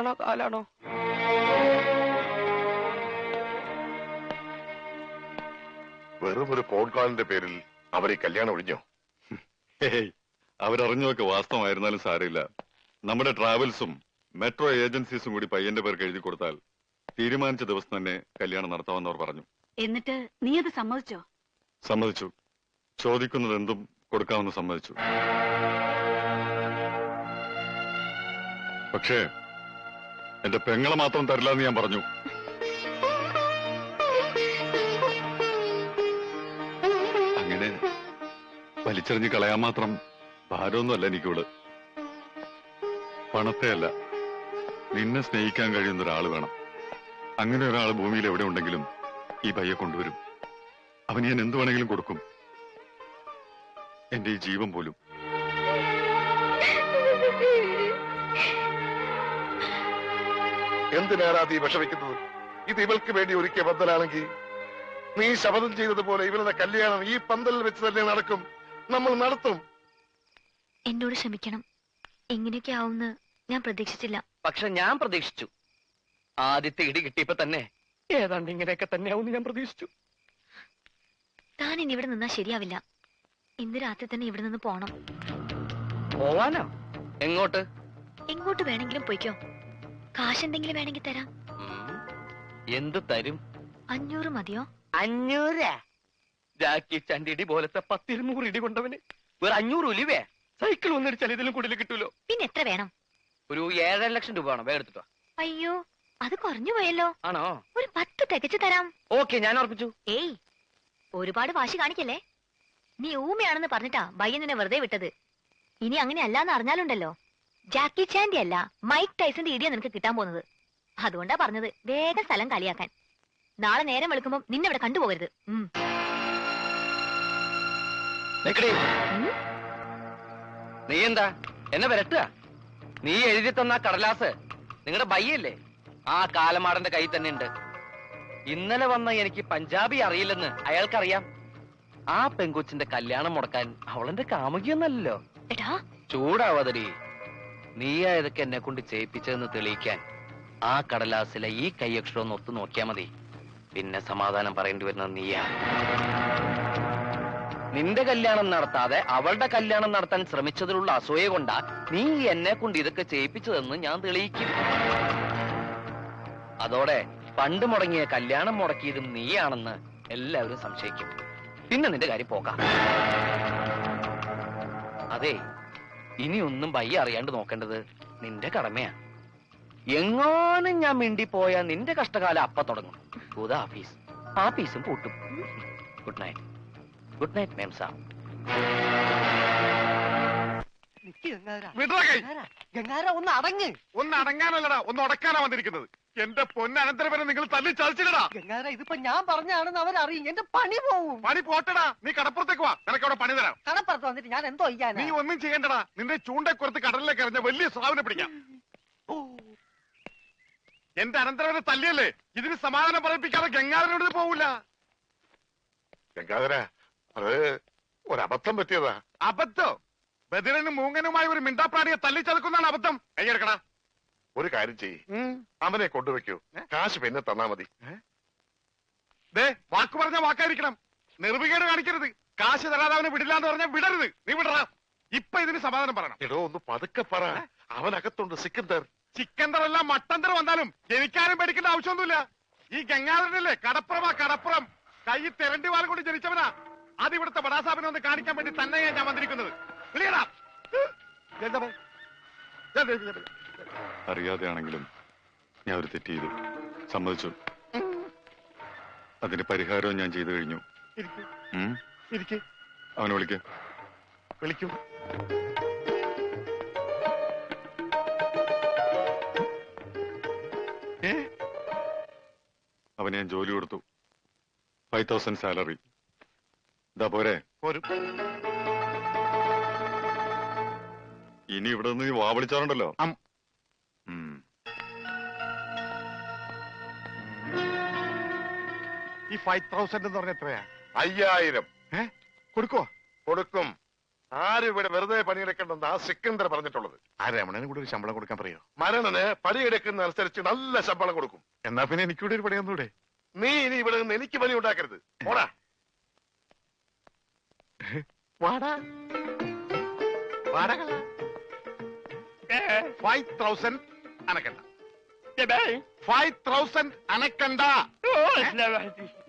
ആണോ കാലാണോ? വെറും ഒരു ഫോൺ കോളിന്റെ പേരിൽ അവർ ഈ കല്യാണം ഒഴിഞ്ഞോ? അവരറിഞ്ഞൊക്കെ വാസ്തവമായിരുന്നാലും സാരമില്ല. നമ്മുടെ ട്രാവൽസും മെട്രോ ഏജൻസീസും കൂടി പയ്യന്റെ പേർക്ക് എഴുതി കൊടുത്താൽ തീരുമാനിച്ച ദിവസം തന്നെ കല്യാണം നടത്താമെന്ന് അവർ പറഞ്ഞു. എന്നിട്ട് നീ അത് സമ്മതിച്ചോ? സമ്മതിച്ചു. ചോദിക്കുന്നത് എന്തും കൊടുക്കാമെന്ന് സമ്മതിച്ചു. പക്ഷേ എന്റെ പെങ്ങളെ മാത്രം തരില്ല എന്ന് ഞാൻ പറഞ്ഞു. അങ്ങനെ വലിച്ചെറിഞ്ഞ് കളയാൻ മാത്രം ഭാരമൊന്നുമല്ല എനിക്കിവിടെ. പണത്തെ അല്ല, നിന്നെ സ്നേഹിക്കാൻ കഴിയുന്ന ഒരാൾ വേണം. അങ്ങനെ ഒരാൾ ഭൂമിയിൽ എവിടെ ഉണ്ടെങ്കിലും ഈ പയ്യെ കൊണ്ടുവരും. അവന് ഞാൻ എന്തു വേണമെങ്കിലും കൊടുക്കും, എന്റെ ഈ ജീവൻ പോലും. എന്തിനാണ് നീ വിഷമിക്കുന്നത്? ഇത് ഇവൾക്ക് വേണ്ടി ഒരുക്കിയ പന്തലാണെങ്കിൽ നീ ശപഥം ചെയ്തതുപോലെ ഇവരുടെ കല്യാണം ഈ പന്തലിൽ വെച്ച് തന്നെ നടക്കും. നമ്മൾ നടത്തും. എന്നോട് ക്ഷമിക്കണം. ഇങ്ങനെയൊക്കെ ആവുമെന്ന് ഞാൻ പ്രതീക്ഷിച്ചില്ല. പക്ഷെ ഞാൻ പ്രതീക്ഷിച്ചു. ആദ്യത്തെ ഇടി കിട്ടിയപ്പോ തന്നെ ഏതാണ്ട് ഇങ്ങനെയൊക്കെ തന്നെയാവും ഞാൻ പ്രതീക്ഷിച്ചു. താൻ ഇനി ഇവിടെ നിന്നാ ശരിയാവില്ല. ഇന്ന് രാത്രി തന്നെ ഇവിടെ നിന്ന് പോണം. പോവാനോ? എങ്ങോട്ട്? എങ്ങോട്ട് വേണമെങ്കിലും പോയിക്കോ. കാശ് എന്തെങ്കിലും വേണമെങ്കിൽ തരാം. എന്ത് തരും? 500 മതിയോ? 500? ജാക്കി ചണ്ടിടി പോലത്തെ 10-200 ഇടി കൊണ്ടവന് വേറെ 500 ഒലിവേ സൈക്കിൾ ഒന്നിടിച്ചാൽ ഇതിലും കൂടുതൽ കിട്ടൂലോ. പിന്നെ എത്ര വേണം? ഒരു 7.5 ലക്ഷം രൂപ വേണം. വേഗം എടുത്തിട്ടോ. അയ്യോ, അത് കുറഞ്ഞു പോയല്ലോ. ആണോ? ഒരു 10 തികച്ചു തരാം. ഓക്കെ, ഞാൻ ഉറപ്പിച്ചു. ഏയ്, ഒരുപാട് വാശി കാണിക്കല്ലേ. നീ ഊമയാണെന്ന് പറഞ്ഞിട്ടാ ബയ്യൻ നിന്നെ വെറുതെ വിട്ടത്. ഇനി അങ്ങനെ അല്ലാന്ന് അറിഞ്ഞാലുണ്ടല്ലോ, ജാക്കി ചാൻഡി അല്ല മൈക്ക് ടൈസന്റെ ഇടിയാ നിനക്ക് കിട്ടാൻ പോകുന്നത്. അതുകൊണ്ടാ പറഞ്ഞത് വേഗം സ്ഥലം കളിയാക്കാൻ. നാളെ നേരം വെളുക്കുമ്പോ നിന്നെ ഇവിടെ കണ്ടുപോകരുത്. നീ എന്താ എന്നെ വരട്ടുക? നീ എഴുതി തന്ന കടലാസ് നിങ്ങളുടെ ബയ്യല്ലേ? ആ കാലമാടന്റെ കയ്യിൽ തന്നെ ഉണ്ട്. ഇന്നലെ വന്ന എനിക്ക് പഞ്ചാബി അറിയില്ലെന്ന് അയാൾക്കറിയാം. ആ പെങ്കൊച്ചിന്റെ കല്യാണം മുടക്കാൻ അവളെന്റെ കാമുകിയൊന്നല്ലോ. എടാ, ചൂടാവാതടി. നീയാ ഇതൊക്കെ എന്നെ കൊണ്ട് ചെയ്യിപ്പിച്ചതെന്ന് തെളിയിക്കാൻ ആ കടലാസിലെ ഈ കൈയക്ഷരം ഒന്ന് ഒത്തു നോക്കിയാ മതി. പിന്നെ സമാധാനം പറയേണ്ടി വരുന്നത് നീയാ. നിന്റെ കല്യാണം നടത്താതെ അവളുടെ കല്യാണം നടത്താൻ ശ്രമിച്ചതിലുള്ള അസൂയ കൊണ്ടാ നീ എന്നെ കൊണ്ട് ഇതൊക്കെ ചെയ്യിപ്പിച്ചതെന്ന് ഞാൻ തെളിയിക്കും. അതോടെ പണ്ട് മുടങ്ങിയ കല്യാണം മുടക്കിയതും നീയാണെന്ന് എല്ലാവരും സംശയിക്കും. പിന്നെ നിന്റെ കാര്യം പോകാം. അതെ, ഇനിയൊന്നും ബയ്യ അറിയാണ്ട് നോക്കേണ്ടത് നിന്റെ കടമയാ. എങ്ങാനും ഞാൻ മിണ്ടിപ്പോയാ നിന്റെ കഷ്ടകാലം അപ്പ തുടങ്ങും. ആഫീസ് ആഫീസും പൂട്ടും. Good night. Good night ma'am sir. ഒന്ന് അടങ്ങ്. ഒന്ന് അടങ്ങാനല്ലടാ, ഒന്ന് ഉടക്കാനാ വന്നിരിക്കുന്നത്. എന്റെ പൊന്നനന്തരവനെ നിങ്ങൾ തല്ലി ചതിച്ചില്ലടാ. ഇതിപ്പോ ഞാൻ പറഞ്ഞാണെന്ന് അവരറിയും. എന്റെ പണി പോവും. പണി പോട്ടടാ, നീ കടപ്പുറത്തേക്ക് വാ, നിനക്ക് അവിടെ പണി തരാം. കടപ്പുറത്ത് വന്നിട്ട് ഞാൻ എന്തോ ചെയ്യാൻ? നീ ഒന്നും ചെയ്യണ്ടടാ. നിന്റെ ചൂണ്ടക്കുറത്ത് കടലിലേക്ക് എറിഞ്ഞ വലിയ സ്രാവിനെ പിടിക്കാം. എന്റെ അനന്തരവനെ തല്ലിയല്ലേ, ഇതിന് സമാധാനം പറയിപ്പിക്കാതെ ഗംഗാധരനോട് പോവില്ല. ഗംഗാധര, അത് ഒരബദ്ധം പറ്റിയതാ. അബദ്ധം? ബദിരനും മൂങ്ങനുമായി ഒരു മിണ്ടാപ്രാണിയെ തല്ലിച്ചതക്കുന്നതാണ് അബദ്ധം. കൈയെടുക്കടാ. ഒരു കാര്യം ചെയ്യ്, അവനെ കൊണ്ടുവയ്ക്കൂ. കാശ് പിന്നെ തന്നാ മതി. വാക്ക് പറഞ്ഞ വാക്കായിരിക്കണം. നിർവികേട് കാണിക്കരുത്. കാശ് തരാതെ അവനെ വിടില്ലാന്ന് പറഞ്ഞാൽ വിടരുത്. നീ വിടറാ. ഇപ്പൊ ഇതിന് സമാധാനം പറയണം. എടോ, ഒന്ന് പതുക്കെ പറ. അവനകത്തുണ്ട് സിക്കന്ദർ. ചിക്കന്ദർ അല്ല മട്ടന്തർ വന്നാലും എനിക്കാരും പേടിക്കേണ്ട ആവശ്യമൊന്നുമില്ല. ഈ ഗംഗാധരനല്ലേ കടപ്പുറം. കൈ തെരണ്ടി വാൽ കൊണ്ട് ജനിച്ചവനാ. അത് ഇവിടുത്തെ ബടാസാബിനെ ഒന്ന് കാണിക്കാൻ വേണ്ടി തന്നെയാ ഞാൻ വന്നിരിക്കുന്നത്. അറിയാതെയാണെങ്കിലും ഞാൻ ഒരു തെറ്റ് ചെയ്തു, സമ്മതിച്ചു. അതിന് പരിഹാരവും ഞാൻ ചെയ്തു കഴിഞ്ഞു. അവനെ വിളിക്കും. അവന് ഞാൻ ജോലി കൊടുത്തു. 5000 സാലറി. ഇതാ പോരെ? ഇനി ഇവിടെ നിന്ന് വാ വിളിച്ചാറുണ്ടല്ലോ. ഈ 5000 എന്ന് പറഞ്ഞ എത്രയാ? 5000. കൊടുക്കും. ആരും ഇവിടെ വെറുതെ പണിയെടുക്കണ്ടെന്ന് ആ സിക്കന്ദർ പറഞ്ഞിട്ടുള്ളത്. ആ രമണന് കൂടി ഒരു ശമ്പളം കൊടുക്കാൻ പറയോ? മരണന് പണിയെടുക്കുന്ന അനുസരിച്ച് നല്ല ശമ്പളം കൊടുക്കും. എന്നാ പിന്നെ എനിക്കൂടെ ഒരു പണി തന്നൂടെ? നീ ഇനി ഇവിടെ നിന്ന് എനിക്ക് പണി ഉണ്ടാക്കരുത്. പോടാ വാടാ വാടക 5,000 അനക്കണ്ട. 5,000 അനക്കണ്ട.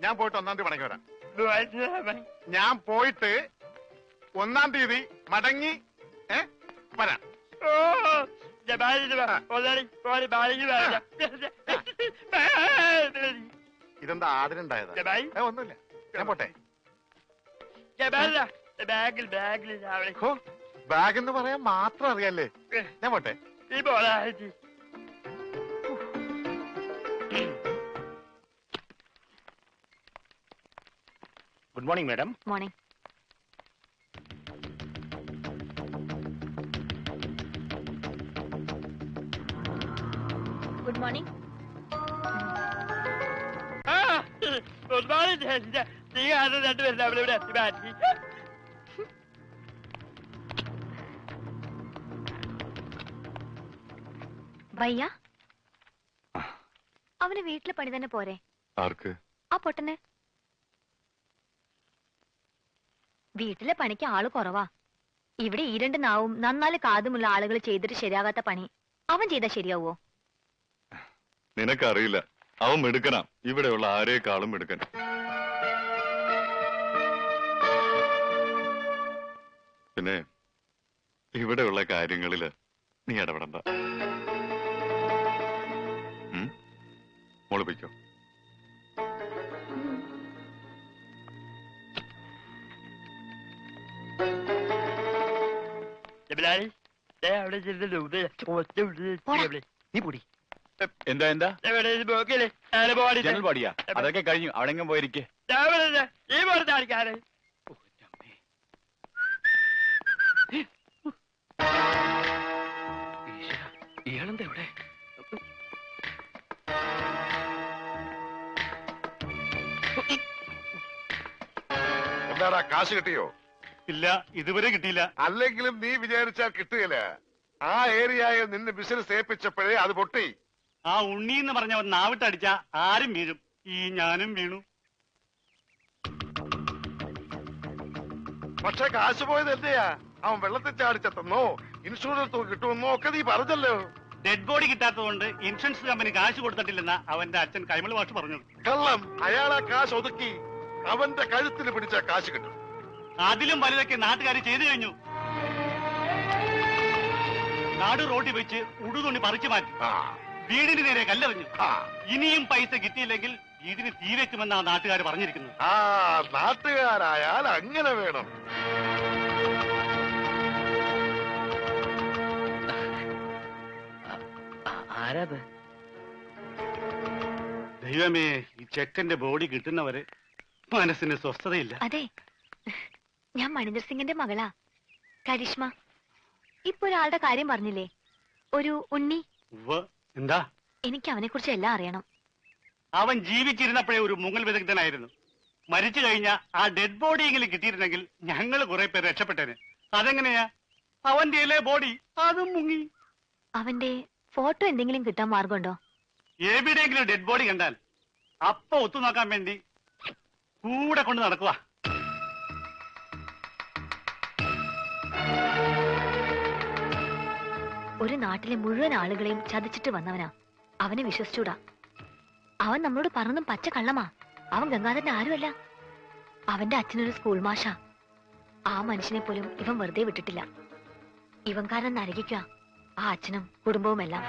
ഞാൻ പോയിട്ട് 1-ാം തീയതി മടങ്ങി വരാം. ഞാൻ പോയിട്ട് 1-ാം തീയതി മടങ്ങി വരാം. ഇതെന്താ ആദരണ്ടായതാ? ഒന്നുമില്ല, ഞാൻ പോട്ടെ. ബാഗ് എന്ന് പറയാൻ മാത്രം അറിയാല്ലേ? ഞാൻ പോട്ടെ. Good morning madam. Morning. Good morning. ഭയ്യ, അവന് വീട്ടിലെ പണി തന്നെ പോരെ? ആർക്ക്? ആ പൊട്ടന്. വീട്ടിലെ പണിക്ക് ആള് കുറവാ. ഇവിടെ ഈ 2 നാവും നന്നാല് കാതുമുള്ള ആളുകൾ ചെയ്തിട്ട് ശരിയാകാത്ത പണി അവൻ ചെയ്താൽ ശരിയാവോ? നിനക്കറിയില്ല, അവൻ മിടുക്കനാ. ഇവിടെയുള്ള ആരേക്കാളും മിടുക്കൻ. പിന്നെ ഇവിടെയുള്ള കാര്യങ്ങളില് നീ ഇടപെടണ്ട. മോള് പൊയ്ക്കോ. നീ പൊടി. എന്താ എന്താ ജനൽ പാടിയാ? അതൊക്കെ കഴിഞ്ഞു. അവിടെങ്ങും പോയിരിക്കേ. ഇയാളെന്താ ഇവിടെ? എന്താടാ, കാശ് കിട്ടിയോ? ഇല്ല, ഇതുവരെ കിട്ടിയില്ല. അല്ലെങ്കിലും നീ വിചാരിച്ചാൽ കിട്ടുകയില്ല. ആ ഏരിയയിൽ നിന്ന് ബിസിനസ് ഏൽപ്പിച്ചപ്പോഴേ അത് പൊട്ടി. ആ ഉണ്ണി എന്ന് പറഞ്ഞവൻ നാവിട്ടടിച്ച ആരും വീഴും. ഈ ഞാനും വീണു. പക്ഷെ കാശ് പോയത് എന്റെയാ. അവൻ വെള്ളത്തിൽ ചാടിച്ചെത്തന്നോ ഇൻഷുറൻസ് തുക കിട്ടുമെന്നോ ഒക്കെ നീ പറഞ്ഞല്ലോ. ഡെഡ് ബോഡി കിട്ടാത്തതുകൊണ്ട് ഇൻഷുറൻസ് കമ്പനി കാശ് കൊടുത്തിട്ടില്ലെന്ന അവന്റെ അച്ഛൻ കൈമൾ മാഷ് പറഞ്ഞു. കള്ളം. അയാളാ കാശ് ഒതുക്കി അവന്റെ കഴുത്തിന് പിടിച്ച കാശ് കിട്ടും. അതിലും വലുതൊക്കെ നാട്ടുകാർ ചെയ്തു കഴിഞ്ഞു. നാട് റോഡിൽ വെച്ച് ഉടുതുണി പറിച്ചു മാറ്റി. വീടിന് നേരെ കല്ലെറിഞ്ഞു. ഇനിയും പൈസ കിട്ടിയില്ലെങ്കിൽ വീടിന് തീ വെക്കുമെന്നാണ് നാട്ടുകാർ പറഞ്ഞിരിക്കുന്നത്. ആ നാട്ടുകാരായാൽ അങ്ങനെ വേണം. ആരാത്? ദൈവമേ, ഈ ചെക്കന്റെ ബോഡി കിട്ടുന്നവരെ മനസ്സിന് സ്വസ്ഥതയില്ല. അതെ, ഞാൻ മണിന്ദർ സിംഗിന്റെ മകളാ, കരിഷ്മ. ഇപ്പൊ ഒരാളുടെ കാര്യം പറഞ്ഞില്ലേ, ഒരു ഉണ്ണി. എന്താ? എനിക്ക് അവനെ കുറിച്ച് എല്ലാം അറിയണം. അവൻ ജീവിച്ചിരുന്നപ്പോഴേ ഒരു മുങ്ങൽ വിദഗ്ധനായിരുന്നു. മരിച്ചു കഴിഞ്ഞ ആ ഡെഡ് ബോഡിയെങ്കിലും കിട്ടിയിരുന്നെങ്കിൽ ഞങ്ങൾ കുറെ പേര് രക്ഷപ്പെട്ടേനെ. അതെങ്ങനെയാ? അവന്റെ ബോഡി അതും മുങ്ങി. അവന്റെ ഫോട്ടോ എന്തെങ്കിലും കിട്ടാൻ മാർഗമുണ്ടോ? എവിടെയെങ്കിലും ഡെഡ് ബോഡി കണ്ടാൽ അപ്പൊ ഒത്തു നോക്കാൻ വേണ്ടി കൂടെ കൊണ്ട് നടക്കുക. ഒരു നാട്ടിലെ മുഴുവൻ ആളുകളെയും ചതിച്ചിട്ട് വന്നവനാ. അവനെ വിശ്വസിച്ചൂടാ. അവൻ നമ്മളോട് പറഞ്ഞതും പച്ച കള്ളമാ. അവൻ ഗംഗാധരൻ ആരുമല്ല. അവന്റെ അച്ഛനൊരു സ്കൂൾ മാഷാ. ആ മനുഷ്യനെ പോലും ഇവൻ വെറുതെ വിട്ടിട്ടില്ല. ഇവൻ കാരണം നരകിക്കുക ആ അച്ഛനും കുടുംബവുമെല്ലാം.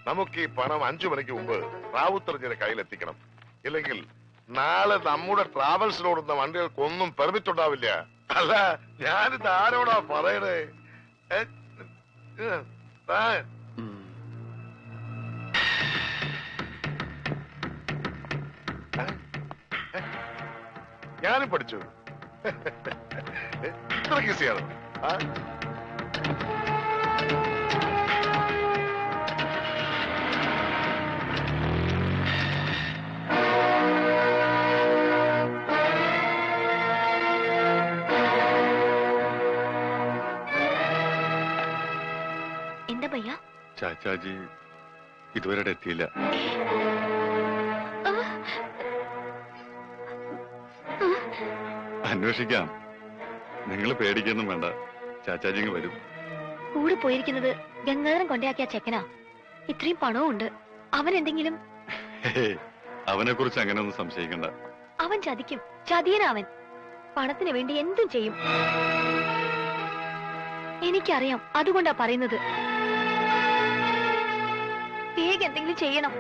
നമുക്ക് ഈ പണം 5 മണിക്ക് മുമ്പ് റാവുത്തറിഞ്ഞിന്റെ കയ്യിലെത്തിക്കണം. ഇല്ലെങ്കിൽ നാളെ നമ്മുടെ ട്രാവൽസിലോടുന്ന വണ്ടികൾക്കൊന്നും പെർമിറ്റ് ഉണ്ടാവില്ല. അല്ല ഞാനിത് ആരോടാ പറയണേ? ഞാനും പഠിച്ചു. ഇത്ര ഈസിയാണ്. എന്താ ഭയ്യ? ചാച്ചാജി ഇതുവരെ എത്തിയില്ല. അന്വേഷിക്കാം. നിങ്ങൾ പേടിക്കൊന്നും വേണ്ട, ചാച്ചാജിങ് വരും. കൂടെ പോയിരിക്കുന്നത് ഗംഗാധരൻ കൊണ്ടയാക്കിയ ചെക്കനാ. ഇത്രയും പണവും ഉണ്ട്. അവൻ എന്തെങ്കിലും അവനെ കുറിച്ച് അങ്ങനെ ഒന്നും സംശയിക്കണ്ട. അവൻ ചതിക്കും. ചതിയനവൻ പണത്തിന് വേണ്ടി എന്തും ചെയ്യും. എനിക്കറിയാം, അതുകൊണ്ടാ പറയുന്നത്. വേഗം എന്തെങ്കിലും ചെയ്യണം.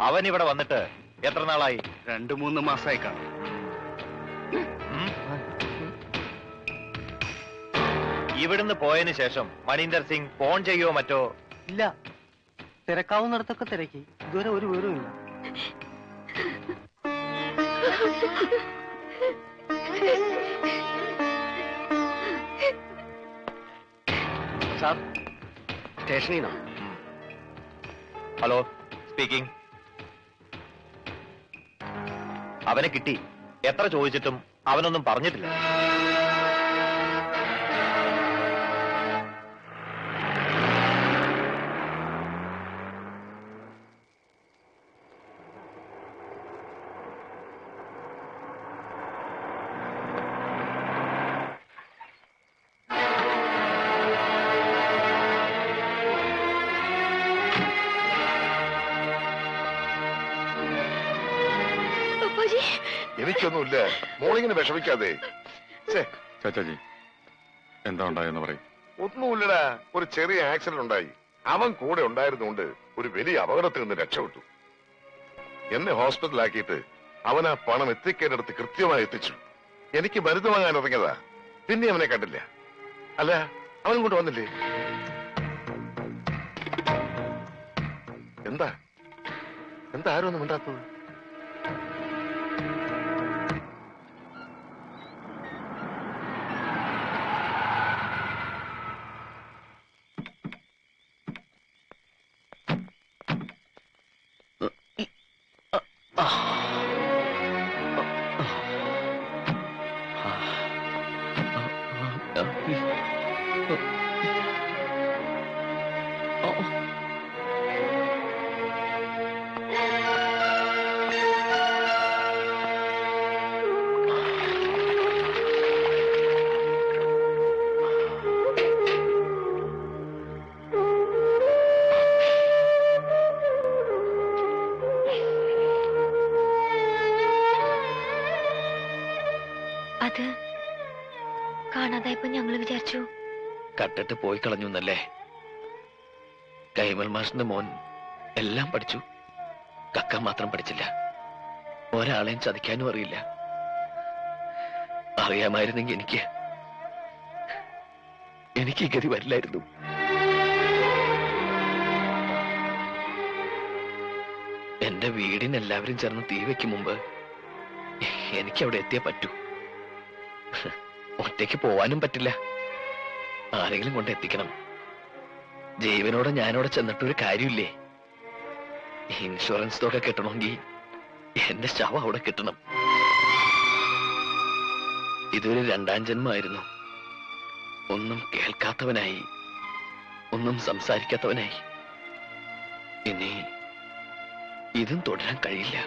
അവൻ ഇവിടെ വന്നിട്ട് എത്ര നാളായി? 2-3 മാസമായി കാണും. ഇവിടുന്ന് പോയതിനു ശേഷം മനീന്ദർ സിംഗ് ഫോൺ ചെയ്യോ മറ്റോ? ഇല്ല, തിരക്കാവുന്നിടത്തൊക്കെ തിരക്കി. ഇതുവരെ ഒരു വിവരവും ഇല്ല. സാർ, സ്റ്റേഷനിൽ നിന്നോ? Hello, speaking. അവനെ കിട്ടി. എത്ര ചോദിച്ചിട്ടും അവനൊന്നും പറഞ്ഞിട്ടില്ല. എനിക്കൊന്നുമില്ല, മോളിങ്ങനെ വിഷമിക്കാതെ. ചാച്ചാജി എന്താ ഉണ്ടായെന്ന് പറയും. ഒന്നുമില്ലടാ, ഒരു ചെറിയ ആക്സിഡന്റ് ഉണ്ടായി. അവൻ കൂടെ ഉണ്ടായിരുന്നുകൊണ്ട് ഒരു വലിയ അപകടത്തിൽ നിന്ന് രക്ഷപ്പെട്ടു. എന്നെ ഹോസ്പിറ്റലാക്കിയിട്ട് അവൻ ആ പണം എത്തിക്കേണ്ടടുത്ത് കൃത്യമായി എത്തിച്ചു. എനിക്ക് മരുന്ന് വാങ്ങാൻ ഇറങ്ങിയതാ. പിന്നെ അവനെ കണ്ടില്ല. അല്ല, അവനും കൊണ്ട് വന്നില്ലേ? എന്താ എന്താ ആരും ഒന്നും മിണ്ടാത്തത്? അത് കാണാതായപ്പോ ഞങ്ങള് വിചാരിച്ചു കട്ടിട്ട് പോയി കളഞ്ഞു എന്നല്ലേ. കൈമൾ മാഷിന്റെ മോൻ എല്ലാം പഠിച്ചു, കക്ക മാത്രം പഠിച്ചില്ല. ഒരാളെയും ചതിക്കാനും അറിയില്ല. അറിയാമായിരുന്നെങ്കിൽ എനിക്ക് ഈ ഗതി വരില്ലായിരുന്നു. എന്റെ വീടിന് എല്ലാവരും ചേർന്ന് തീ വെക്കും മുമ്പ് എനിക്ക് അവിടെ എത്തിയേ പറ്റൂ. ഒറ്റയ്ക്ക് പോവാനും പറ്റില്ല, ആരെങ്കിലും കൊണ്ട് എത്തിക്കണം. ജീവനോടെ ഞാനവിടെ ചെന്നിട്ടൊരു കാര്യമില്ലേ. ഇൻഷുറൻസ് തുക കിട്ടണമെങ്കിൽ എന്റെ ശവം അവിടെ കിട്ടണം. ഇതൊരു 2ാം ജന്മമായിരുന്നു. ഒന്നും കേൾക്കാത്തവനായി, ഒന്നും സംസാരിക്കാത്തവനായി. ഇനി ഇതും തുടരാൻ കഴിയില്ല.